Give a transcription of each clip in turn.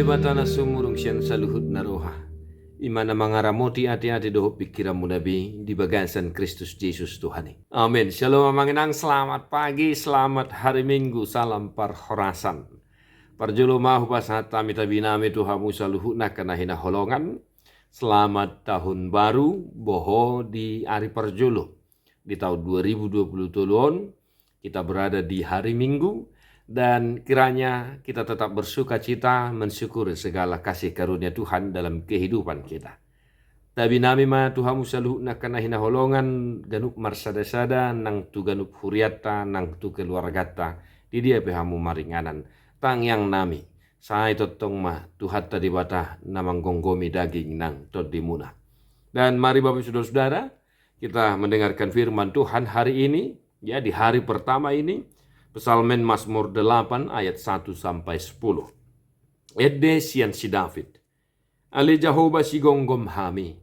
batana sumurung sian saluhut naroha. Imana mangaramoti ati-ati doho pikiranmu nabi di bagasan Kristus Yesus Tuhan. Amin. Shalom manginang, selamat pagi, selamat hari Minggu, salam parhorasan. Parjolo mahu pasata mitabinami Tuhamu saluhut nakanahina holongan. Selamat tahun baru boho di hari parjolo. Di tahun 2020 kita berada di hari Minggu. Dan kiranya kita tetap bersuka cita mensyukuri segala kasih karunia Tuhan dalam kehidupan kita. Tabi nami ma Tuhamu saluhut nakanahina holongan ganup marsada-sada nang tu ganup huriata nang tu keluargata di dia pehamu maringanan tang yang nami sai totong ma Tuhan tadi bata namang gonggomi daging nang tot dimuna. Dan mari Bapak Saudara-saudara kita mendengarkan firman Tuhan hari ini ya di hari pertama ini. Psalmen Mazmur 8 ayat 1 sampai 10. Edde sian si David. Ale Jehovah si gonggom hami.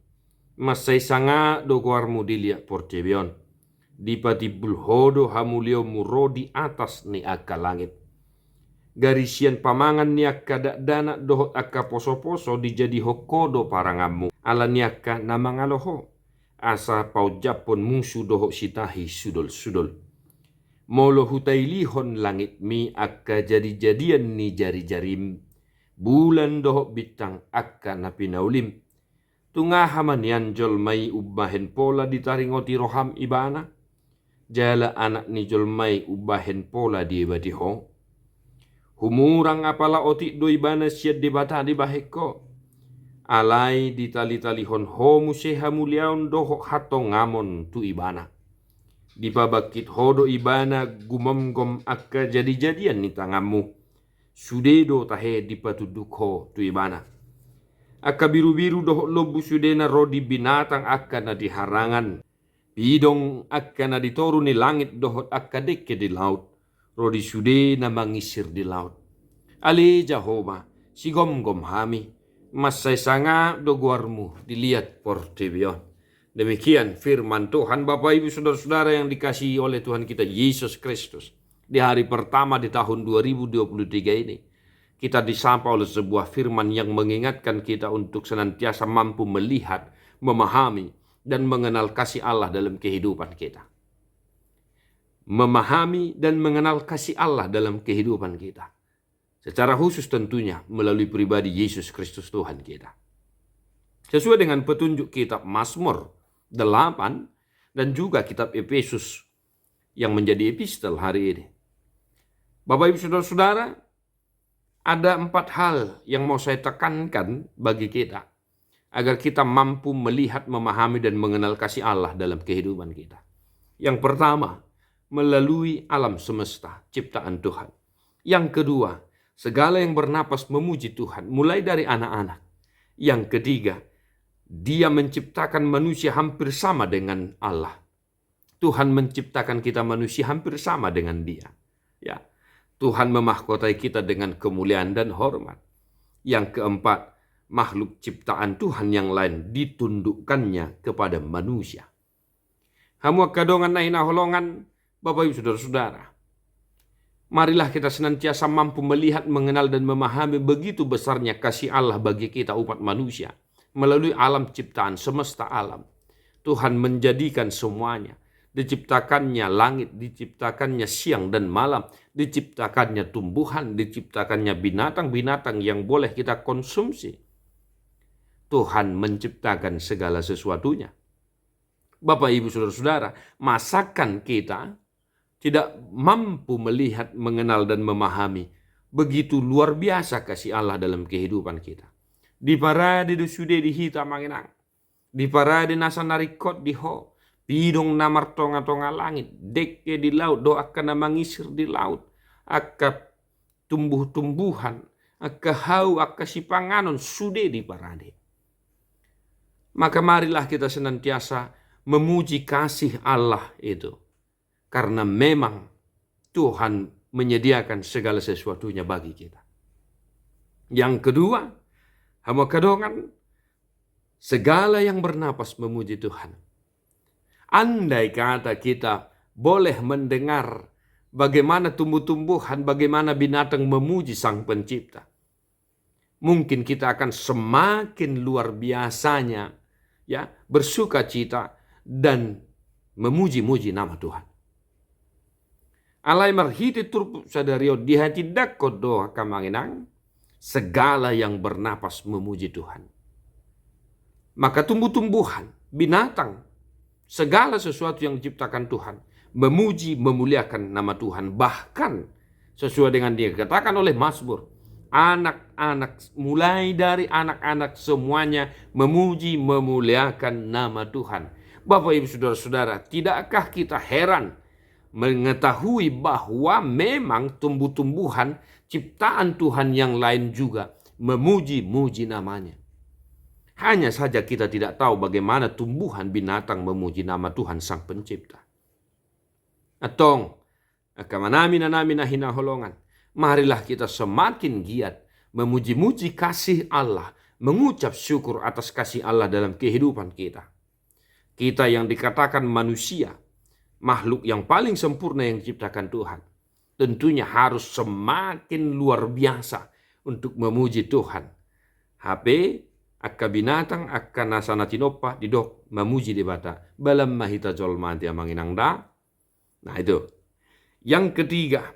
Masay sanga doguarmu dilia porcebion. Dipati bulhodo hamulio muro di atas ni akka langit. Garisian pamangan ni akka dana dohot akka poso-poso dijadi hokodo parangamu. Ala ni akka namangaloho. Asa pau japon musuh dohot sitahi sudol-sudol. Molo hutai lihon langit mi akka jadi-jadian ni jari-jarim. Bulan dohok bitang akka napinaulim. Tunga hamanian jolmai ubahen pola ditaringoti roham ibana. Jala anak ni jolmai ubahen pola di batiho. Humurang apala otik do ibana siad di bata di baheko. Alai ditali-talihon homu seha muliaun dohok hatong ngamon tu ibana. Di babakit hodo ibana gumam-gom akka jadi-jadian ni tangamu. Sudedo tahe di patuduk ho tu ibana. Akka biru-biru doh lobu sudena rodi binatang akka na diharangan. Bidong akka na ditoru ni langit dohot akka deke di laut. Rodi sudena mangisir di laut. Ale Jehovah si gom-gom hami. Masay sanga doguarmu dilihat portebion. Demikian firman Tuhan Bapak Ibu Saudara-saudara yang dikasihi oleh Tuhan kita Yesus Kristus. Di hari pertama di tahun 2023 ini. Kita disapa oleh sebuah firman yang mengingatkan kita untuk senantiasa mampu melihat, memahami, dan mengenal kasih Allah dalam kehidupan kita. Memahami dan mengenal kasih Allah dalam kehidupan kita. Secara khusus tentunya melalui pribadi Yesus Kristus Tuhan kita. Sesuai dengan petunjuk kitab Mazmur 8 dan juga kitab Efesus yang menjadi epistel hari ini. Bapak Ibu Saudara-saudara, ada 4 hal yang mau saya tekankan bagi kita agar kita mampu melihat, memahami dan mengenal kasih Allah dalam kehidupan kita. Yang pertama, melalui alam semesta ciptaan Tuhan. Yang kedua, segala yang bernapas memuji Tuhan mulai dari anak-anak. Yang ketiga, Dia menciptakan manusia hampir sama dengan Allah. Tuhan menciptakan kita manusia hampir sama dengan Dia. Ya, Tuhan memahkotai kita dengan kemuliaan dan hormat. Yang keempat, makhluk ciptaan Tuhan yang lain ditundukkannya kepada manusia. Hamu kadongan naina holongan, Bapak Ibu Saudara-saudara. Marilah kita senantiasa mampu melihat, mengenal dan memahami begitu besarnya kasih Allah bagi kita umat manusia. Melalui alam ciptaan semesta alam. Tuhan menjadikan semuanya. Diciptakannya langit, diciptakannya siang dan malam. Diciptakannya tumbuhan, diciptakannya binatang-binatang yang boleh kita konsumsi. Tuhan menciptakan segala sesuatunya. Bapak Ibu Saudara-saudara, masakan kita tidak mampu melihat, mengenal dan memahami begitu luar biasa kasih Allah dalam kehidupan kita. Di parade do sude di hita manginang. Di parade nasa narikot di ho. Pidong namar tonga-tonga langit. Deke di laut. Do akka namangisir di laut. Akka tumbuh-tumbuhan. Akka hau, akka sipanganon. Sude di parade. Maka marilah kita senantiasa memuji kasih Allah itu. Karena memang Tuhan menyediakan segala sesuatunya bagi kita. Yang kedua, hama kadongan segala yang bernapas memuji Tuhan. Andai kata kita boleh mendengar bagaimana tumbuh-tumbuhan, bagaimana binatang memuji Sang Pencipta. mungkin kita akan semakin luar biasanya ya bersuka cita dan memuji-muji nama Tuhan. Alai marhiti turpu sadario di hati dakot doa kamanginang segala yang bernapas memuji Tuhan. Maka tumbuh-tumbuhan, binatang, segala sesuatu yang diciptakan Tuhan memuji, memuliakan nama Tuhan. Bahkan sesuai dengan dikatakan oleh Mazmur, anak-anak, mulai dari anak-anak semuanya memuji, memuliakan nama Tuhan. Bapak Ibu Saudara-saudara, tidakkah kita heran mengetahui bahwa memang tumbuh-tumbuhan ciptaan Tuhan yang lain juga memuji-muji namanya. Hanya saja kita tidak tahu bagaimana tumbuhan binatang memuji nama Tuhan Sang Pencipta. Atong, akamanami na namin na hinaholongan, marilah kita semakin giat memuji-muji kasih Allah, mengucap syukur atas kasih Allah dalam kehidupan kita. Kita yang dikatakan manusia, makhluk yang paling sempurna yang diciptakan Tuhan, tentunya harus semakin luar biasa untuk memuji Tuhan. HP, akka binatang, akka nasana tinopa, didok, memuji debata, balam mahita jolmanti amanginangda. Nah itu. Yang ketiga,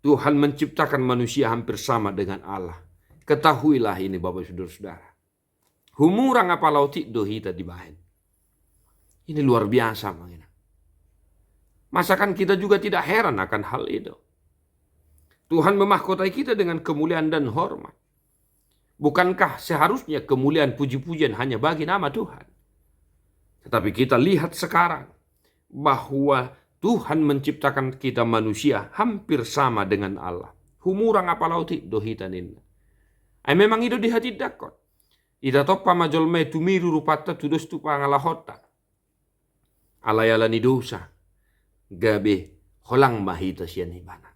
Tuhan menciptakan manusia hampir sama dengan Allah. Ketahuilah ini Bapak Saudara-saudara. Humurang apa lautik dohita dibahen. Ini luar biasa mangina. Masakan kita juga tidak heran akan hal itu. Tuhan memahkotai kita dengan kemuliaan dan hormat. Bukankah seharusnya kemuliaan puji-pujian hanya bagi nama Tuhan? Tetapi kita lihat sekarang bahwa Tuhan menciptakan kita manusia hampir sama dengan Allah. Humurang apa lauti dohitanin. Memang itu di hati dakot. Ida toppa majolme tumiru rupata tudos tu pangalahota. Alayala ni dosa. Gabe holang mahita siya ni bana.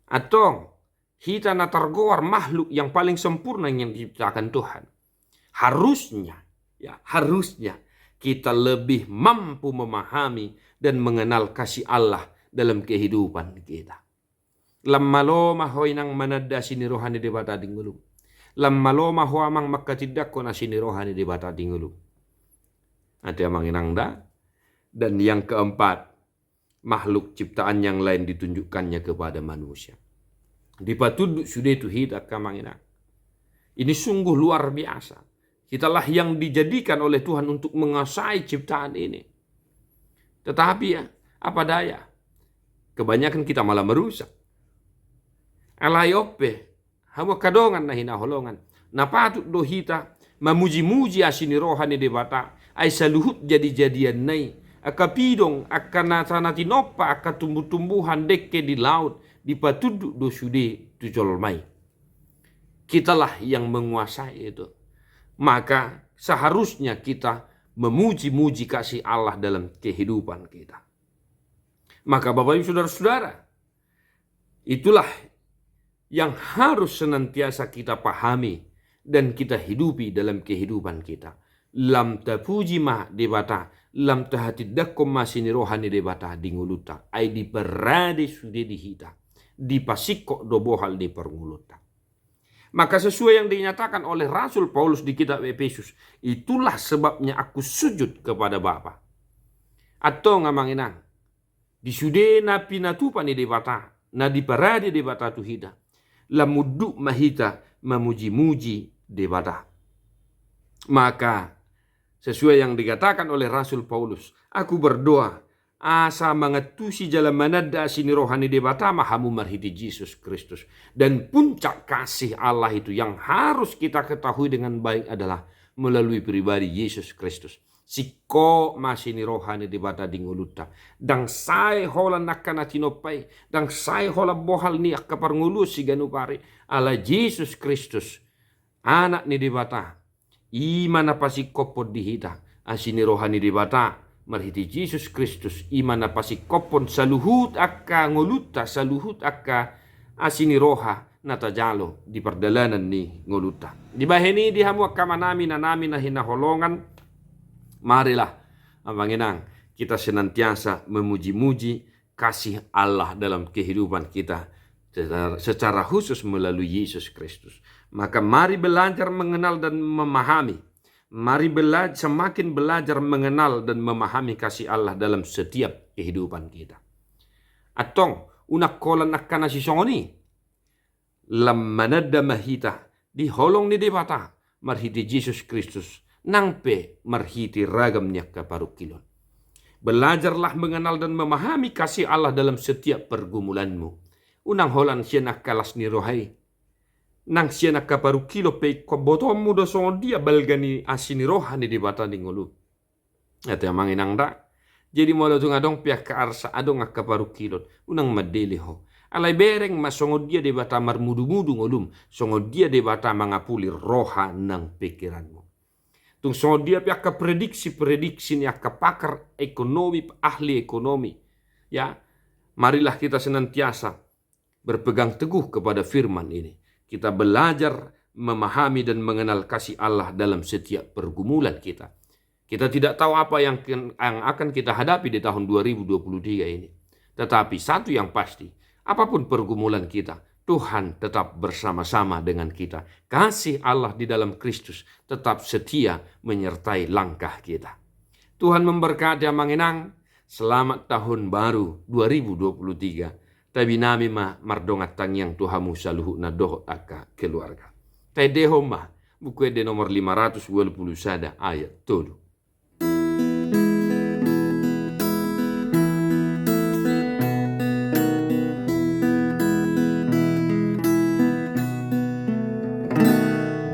Atong hita na targoar makhluk yang paling sempurna yang diciptakan Tuhan. Harusnya kita lebih mampu memahami dan mengenal kasih Allah dalam kehidupan kita. Lammalo mahoy nang manada sini rohani di bata dingulu. Lammalo maho amang makatidak ko na sini rohani di bata dingulu. Ada yang menginangda. Dan yang keempat, makhluk ciptaan yang lain ditunjukkannya kepada manusia. Dipatuduk sudah itu hidak kamanginang. Ini sungguh luar biasa. Kitalah yang dijadikan oleh Tuhan untuk menguasai ciptaan ini. Tetapi ya, apa daya? Kebanyakan kita malah merusak. Alayope, hawa kadongan na hinaholongan. Napatut dohita, mamuji-muji asini rohani debata, ay saluhut jadi-jadian nai. Akapidong, akanatinopa, akatumbuh-tumbuhan dekke di laut, dipatuduk dosude tucolmai. Kitalah yang menguasai itu. Maka seharusnya kita memuji-muji kasih Allah dalam kehidupan kita. Maka Bapak Ibu Saudara-saudara, itulah yang harus senantiasa kita pahami dan kita hidupi dalam kehidupan kita. Lam tapuji mah debata, lam tahati dakkom masini rohani debata dinguluta, ay di berade sude dihita, di pasikko dobohal di pernguluta. Maka sesuai yang dinyatakan oleh Rasul Paulus di kitab Efesus, itulah sebabnya aku sujud kepada Bapa. Atau ngamanginang, di sude na pinatupa ni debata, na di parade debata tuhida, lamuduk mahita memuji-muji debata. Maka sesuai yang dikatakan oleh Rasul Paulus, aku berdoa asa mengetusi jalan manada sini rohani debata mahamu marhiti Yesus Kristus. Dan puncak kasih Allah itu yang harus kita ketahui dengan baik adalah melalui pribadi Yesus Kristus. Siko masini rohani debata dinguluta. Dang sai hola nakana tinopai. Dang sai hola bohal ni akaparngulus si ganupari. Ala Yesus Kristus. Anak ni debata. Imana pasikopod dihita. Asini rohani debata. Marhiti Yesus Kristus imana pasikopon saluhut akka ngoluta saluhut akka asini roha natajalo di perdalanan ni ngoluta. Di baheni di hamu akka manami na namin na hinaholongan. Marilah amanginang kita senantiasa memuji-muji kasih Allah dalam kehidupan kita secara khusus melalui Yesus Kristus. Maka mari belajar mengenal dan memahami. Mari semakin belajar mengenal dan memahami kasih Allah dalam setiap kehidupan kita. Atong unak kolan nakana si songoni lam manada mahita di holong ni debata marhiti Jesus Kristus nangpe marhiti ragamnya kaparukilon. Belajarlah mengenal dan memahami kasih Allah dalam setiap pergumulanmu. Unang holan siya nakalas ni rohai. Nang siya nakaparukilo pe kobotomu do songo dia balgani asini rohani di bata ni ngulu. Ito yung mga inangda. Jadi mo lo adong pihak kaarsa adong akaparukilon. Unang madili ho. Alay bereng masongo dia di bata marmudu-mudu ngulum. Songo dia di bata mangapuli roha ng pikiranmu. Tung songo dia pihak kaprediksi ni akapakar ekonomi, ahli ekonomi. Ya, marilah kita senantiasa berpegang teguh kepada firman ini. Kita belajar memahami dan mengenal kasih Allah dalam setiap pergumulan kita. Kita tidak tahu apa yang akan kita hadapi di tahun 2023 ini. Tetapi satu yang pasti, apapun pergumulan kita, Tuhan tetap bersama-sama dengan kita. Kasih Allah di dalam Kristus tetap setia menyertai langkah kita. Tuhan memberkati Manginang. Selamat tahun baru 2023. Tabi nami mardongat tangyang Tuhamu saluhu na doho aka keluarga. Tay deho buku de nomor 521 ayat 7.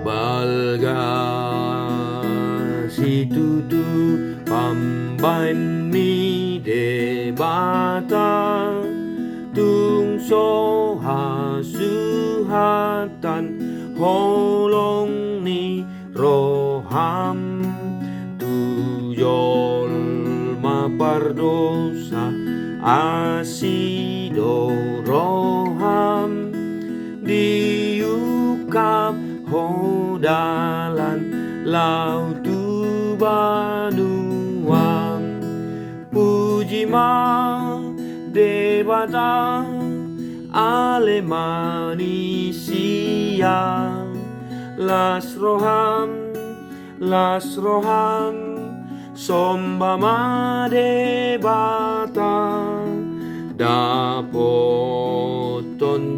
Balga si tutu pambain mi debata tung so hasuhatan holong ni roham tuyol mapardosa asido roham diukap hodalan lautu banuang puji debata ale manisia las roham sombama debata dapoton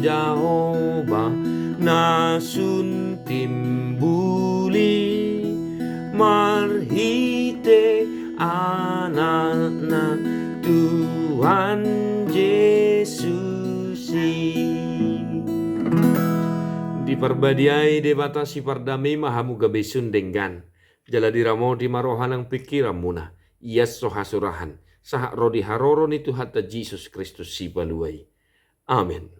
Jehovah nasun timbuli marhite anak Tuhan Yesusi. Diparbadiai debatasi pardami mahamu gabesun denggan. Jala diramodi marohanang pikiran muna. Iyas sohasurahan. Sahak rodi haroron itu hatta Jesus Kristus si baluai. Amin.